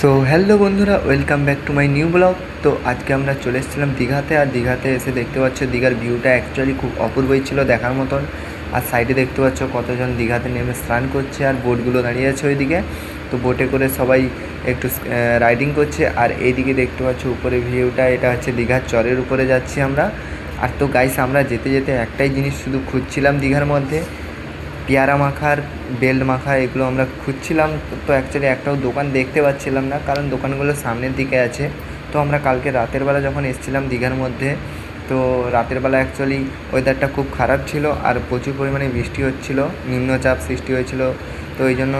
So hello বন্ধুরা, welcome back to my new blog. তো আজকে আমরা চলে এসেছিলাম দীঘাতে। আর দীঘাতে এসে দেখতে পাচ্ছ দীঘার ভিউটা অ্যাকচুয়ালি খুব অপূর্বই ছিল দেখার মতন। আর সাইডে দেখতে পাচ্ছ কতজন দীঘাতে নেমে স্নান করছে, আর বোটগুলো দাঁড়িয়ে আছে ওইদিকে। তো বোটে করে সবাই একটু রাইডিং করছে। আর এইদিকে দেখতে পাচ্ছ উপরে ভিউটা, এটা হচ্ছে দীঘার চরের উপরে যাচ্ছি আমরা। আর তো গাইস, আমরা যেতে যেতে একটাই জিনিস শুধু খুঁজছিলাম দীঘার মধ্যে, পেয়ারা মাখার বেল্ট মাখা, এগুলো আমরা খুঁজছিলাম। তো অ্যাকচুয়ালি একটাও দোকান দেখতে পাচ্ছিলাম না, কারণ দোকানগুলো সামনের দিকে আছে। তো আমরা কালকে রাতের বেলা যখন এসেছিলাম দীঘার মধ্যে, তো রাতের বেলা অ্যাকচুয়ালি ওয়েদারটা খুব খারাপ ছিল আর প্রচুর পরিমাণে বৃষ্টি হচ্ছিল, নিম্নচাপ সৃষ্টি হয়েছিল। তো এই জন্য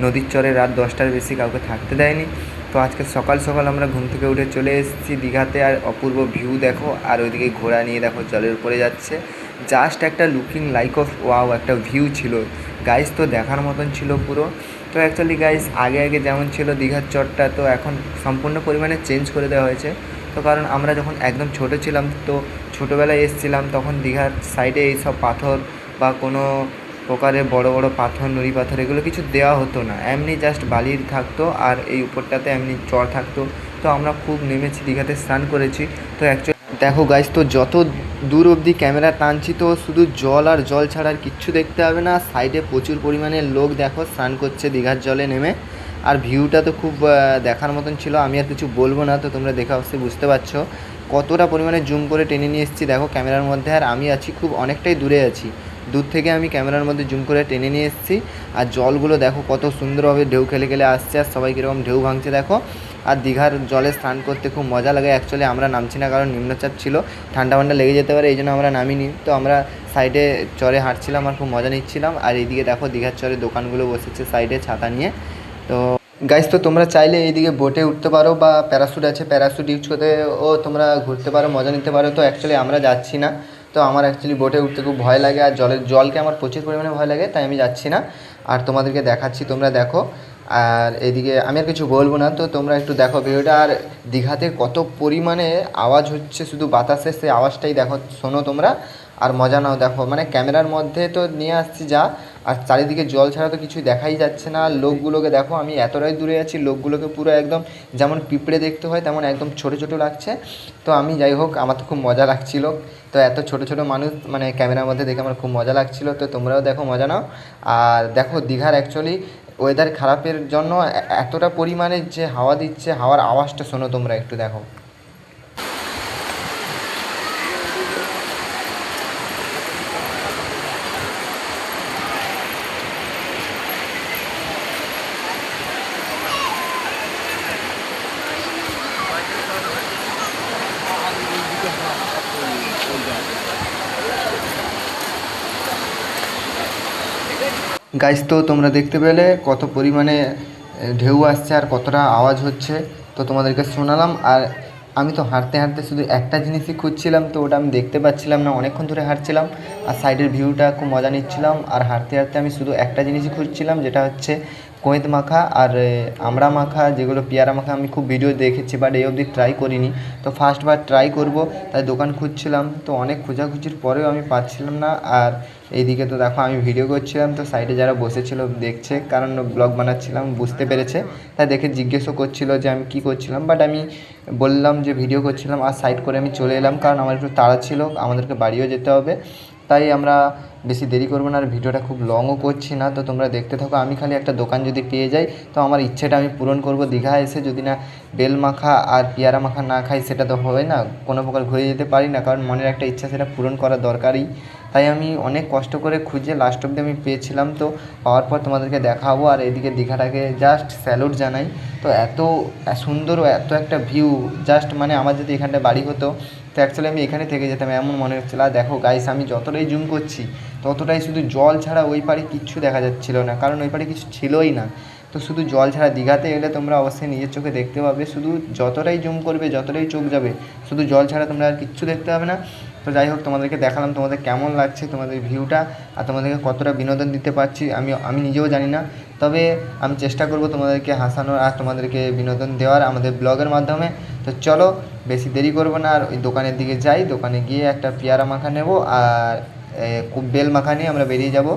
নদীর চরে রাত 10টার বেশি কাউকে থাকতে দেয়নি। তো আজকে সকাল সকাল আমরা ঘুম থেকে উঠে চলে এসেছি দীঘাতে। আর অপূর্ব ভিউ দেখো, আর ওইদিকে ঘোড়া নিয়ে দেখো জলের উপরে যাচ্ছে। জাস্ট একটা লুকিং লাইক অফ ওয়াও একটা ভিউ ছিল গাইস, তো দেখার মতন ছিল পুরো। তো অ্যাকচুয়ালি গাইস, আগে আগে যেমন ছিল দীঘার চরটা, তো এখন সম্পূর্ণ পরিমাণে চেঞ্জ করে দেওয়া হয়েছে। তো কারণ আমরা যখন একদম ছোটো ছিলাম, তো ছোটোবেলায় এসেছিলাম, তখন দীঘার সাইডে এইসব পাথর বা কোনো প্রকারের বড় বড় পাথর, নুড়ি পাথর, এগুলো কিছু দেওয়া হতো না। এমনি জাস্ট বালির থাকতো আর এই উপরটাতে এমনি চর থাকতো। তো আমরা খুব নেমেছি দীঘাতে, স্নান করেছি। তো অ্যাকচুয়ালি দেখো গাইস, তো যত দূর অবধি ক্যামেরা টানছি তো শুধু জল আর জল ছাড়া আর কিচ্ছু দেখতে হবে না। সাইডে প্রচুর পরিমাণে লোক দেখো স্নান করছে দীঘার জলে নেমে। আর ভিউটা তো খুব দেখার মতন ছিল, আমি আর কিছু বলবো না। তো তোমরা দেখে অবশ্যই বুঝতে পারছো কতটা পরিমাণে জুম করে টেনে নিয়ে এসেছি দেখো ক্যামেরার মধ্যে। আর আমি আছি খুব অনেকটাই দূরে আছি, দূর থেকে আমি ক্যামেরার মধ্যে জুম করে টেনে নিয়ে এসেছি। আর জলগুলো দেখো কত সুন্দরভাবে ঢেউ খেলে খেলে আসছে, আর সবাই কীরকম ঢেউ ভাঙছে দেখো। আর দীঘার জলে স্নান করতে খুব মজা লাগে। অ্যাকচুয়ালি আমরা নামছি না কারণ নিম্নচাপ ছিল, ঠান্ডা ঠান্ডা লেগে যেতে পারে, এই জন্য আমরা নামিনি। তো আমরা সাইডে চরে হাঁটছিলাম আর খুব মজা নিচ্ছিলাম। আর এইদিকে দেখো দীঘার চরে দোকানগুলো বসেছে সাইডে ছাতা নিয়ে। তো গাইস, তো তোমরা চাইলে এইদিকে বোটে উঠতে পারো বা প্যারাশুট আছে, প্যারাশুট ইউজ করতে ও তোমরা ঘুরতে পারো, মজা নিতে পারো। তো অ্যাকচুয়ালি আমরা যাচ্ছি না, তো আমার অ্যাকচুয়ালি বোটে উঠতে খুব ভয় লাগে, আর জলকে আমার প্রচুর পরিমাণে ভয় লাগে, তাই আমি যাচ্ছি না। আর তোমাদেরকে দেখাচ্ছি, তোমরা দেখো। আর এদিকে আমি আর কিছু বলবো না, তো তোমরা একটু দেখো ভিডিওটা। আর দীঘাতে কত পরিমাণে আওয়াজ হচ্ছে শুধু বাতাসের, সেই আওয়াজটাই দেখো, শোনো তোমরা আর মজা নাও। দেখো মানে ক্যামেরার মধ্যে তো নিয়ে আসছি যা, আর চারিদিকে জল ছাড়া তো কিছুই দেখাই যাচ্ছে না। আর লোকগুলোকে দেখো, আমি এতটাই দূরে আছি, লোকগুলোকে পুরো একদম যেমন পিঁপড়ে দেখতে হয় তেমন একদম ছোটো ছোটো লাগছে। তো আমি যাই হোক, আমার তো খুব মজা লাগছিলো। তো এত ছোটো ছোটো মানুষ মানে ক্যামেরার মধ্যে দেখে আমার খুব মজা লাগছিলো। তো তোমরাও দেখো, মজা নাও। আর দেখো দীঘার অ্যাকচুয়ালি ওয়েদার খারাপের জন্য এতটা পরিমাণে যে হাওয়া দিচ্ছে, হাওয়ার আওয়াজটা শোনো তোমরা একটু দেখো। গাইস, তো তোমরা দেখতে পেলে কত পরিমাণে ঢেউ আসছে আর কতটা আওয়াজ হচ্ছে, তো তোমাদেরকে শোনালাম। আর আমি তো হাঁটতে হাঁটতে শুধু একটা জিনিসই খুঁজছিলাম, তো ওটা আমি দেখতে পাচ্ছিলাম না, অনেকক্ষণ ধরে হাঁটছিলাম আর সাইডের ভিউটা খুব মজা নিচ্ছিলাম। আর হাঁটতে হাঁটতে আমি শুধু একটা জিনিসই খুঁজছিলাম, যেটা হচ্ছে কোয়েত মাখা আর আমড়া মাখা, যেগুলো পেয়ারা মাখা আমি খুব ভিডিও দেখেছি, বাট এই অবধি ট্রাই করিনি। তো ফার্স্টবার ট্রাই করব, তাই দোকান খুঁজছিলাম। তো অনেক খোঁজাখুঁজির পরেও আমি পাচ্ছিলাম না। আর এইদিকে তো দেখো আমি ভিডিও করছিলাম, তো সাইডে যারা বসেছিল দেখছে, কারণ ব্লগ বানাচ্ছিলাম, বুঝতে পেরেছে, তাই দেখে জিজ্ঞেসও করছিল যে আমি কী করছিলাম। বাট আমি বললাম যে ভিডিও করছিলাম, আর সাইড করে আমি চলে এলাম, কারণ আমার একটু তাড়া ছিল, আমাদেরকে বাড়িও যেতে হবে। তাই আমরা বেশি দেরি করবো না, আর ভিডিওটা খুব লংও করছি না। তো তোমরা দেখতে থাকো। আমি খালি একটা দোকান যদি পেয়ে যাই, তো আমার ইচ্ছেটা আমি পূরণ করব। দীঘা এসে যদি না বেল মাখা আর পেয়ারা মাখা না খাই, সেটা তো হবে না, কোনো প্রকার ঘুরে যেতে পারি না, কারণ মনের একটা ইচ্ছা, সেটা পূরণ করা দরকারই। তাই আমি অনেক কষ্ট করে খুঁজে লাস্ট অবধি আমি পেয়েছিলাম। তো পাওয়ার পর তোমাদেরকে দেখাবো। আর এদিকে দীঘাটাকে জাস্ট স্যালুট জানাই। তো এত সুন্দর ও এত একটা ভিউ, জাস্ট মানে আমার যদি এখানটায় বাড়ি হতো, তো অ্যাকচুয়ালি আমি এখানে থেকে যেতাম এমন মনে হচ্ছিলো। আর দেখো গাইস, আমি যতটাই জুম করছি ততটাই শুধু জল ছাড়া ওই পারে কিচ্ছু দেখা যাচ্ছিলো না, কারণ ওই পারে কিছু ছিলোই না। তো শুধু জল ছাড়া, দীঘাতে এলে তোমরা অবশ্যই নিজের চোখে দেখতে পাবে, শুধু যতটাই জুম করবে, যতটাই চোখ যাবে, শুধু জল ছাড়া তোমরা আর কিচ্ছু দেখতে পাবে না। তো যাই হোক, তোমাদেরকে দেখালাম, তোমাদের কেমন লাগছে তোমাদের ভিউটা, আর তোমাদেরকে কতটা বিনোদন দিতে পারছি আমি নিজেও জানি না। তবে আমি চেষ্টা করব তোমাদেরকে হাসানোর আর তোমাদেরকে বিনোদন দেওয়ার আমাদের ব্লগের মাধ্যমে। তো চলো, বেশি দেরি করবো না, আর ওই দোকানের দিকে যাই, দোকানে গিয়ে একটা পেয়ারা মাখা নেব আর বেল মাখা নিয়ে আমরা বেরিয়ে যাব।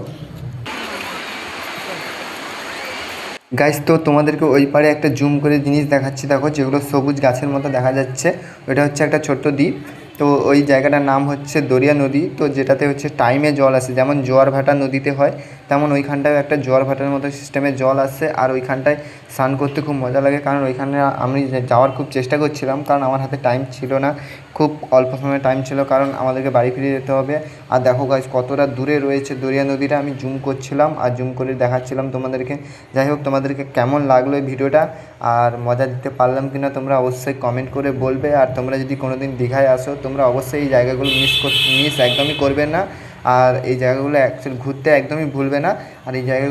গাইস, তো তোমাদেরকে ওই পারে একটা জুম করে জিনিস দেখাচ্ছি, দেখো যেগুলো সবুজ গাছের মতো দেখা যাচ্ছে, ওটা হচ্ছে একটা ছোট্ট দ্বীপ। তো ওই জায়গাটার নাম হচ্ছে দরিয়া নদী, তো যেটাতে হচ্ছে টাইমে জল আসে, যেমন জোয়ার ভাটা নদীতে হয় তেমন ওইখানটায় একটা জোয়ার ভাটার মতো সিস্টেমে জল আসে। আর ওইখানটায় স্নান করতে খুব মজা লাগে, কারণ ওইখানে আমি যাওয়ার খুব চেষ্টা করছিলাম, কারণ আমার হাতে টাইম ছিল না, খুব অল্প সময় টাইম ছিল, কারণ আমাদেরকে বাড়ি ফিরে যেতে হবে। আর দেখো গাইস কতটা দূরে রয়েছে দরিয়া নদীটা, আমি জুম করছিলাম আর জুম করে দেখাচ্ছিলাম তোমাদেরকে। যাই হোক, তোমাদেরকে কেমন লাগলো এই ভিডিওটা আর মজা দিতে পারলাম কি না তোমরা অবশ্যই কমেন্ট করে বলবে। আর তোমরা যদি কোনো দিন দীঘায় আসো, তোমরা অবশ্যই এই জায়গাগুলো মিস একদমই করবে না। আর এই জায়গাগুলো অ্যাকচুয়ালি ঘুরতে একদমই ভুলবে না। আর এই জায়গা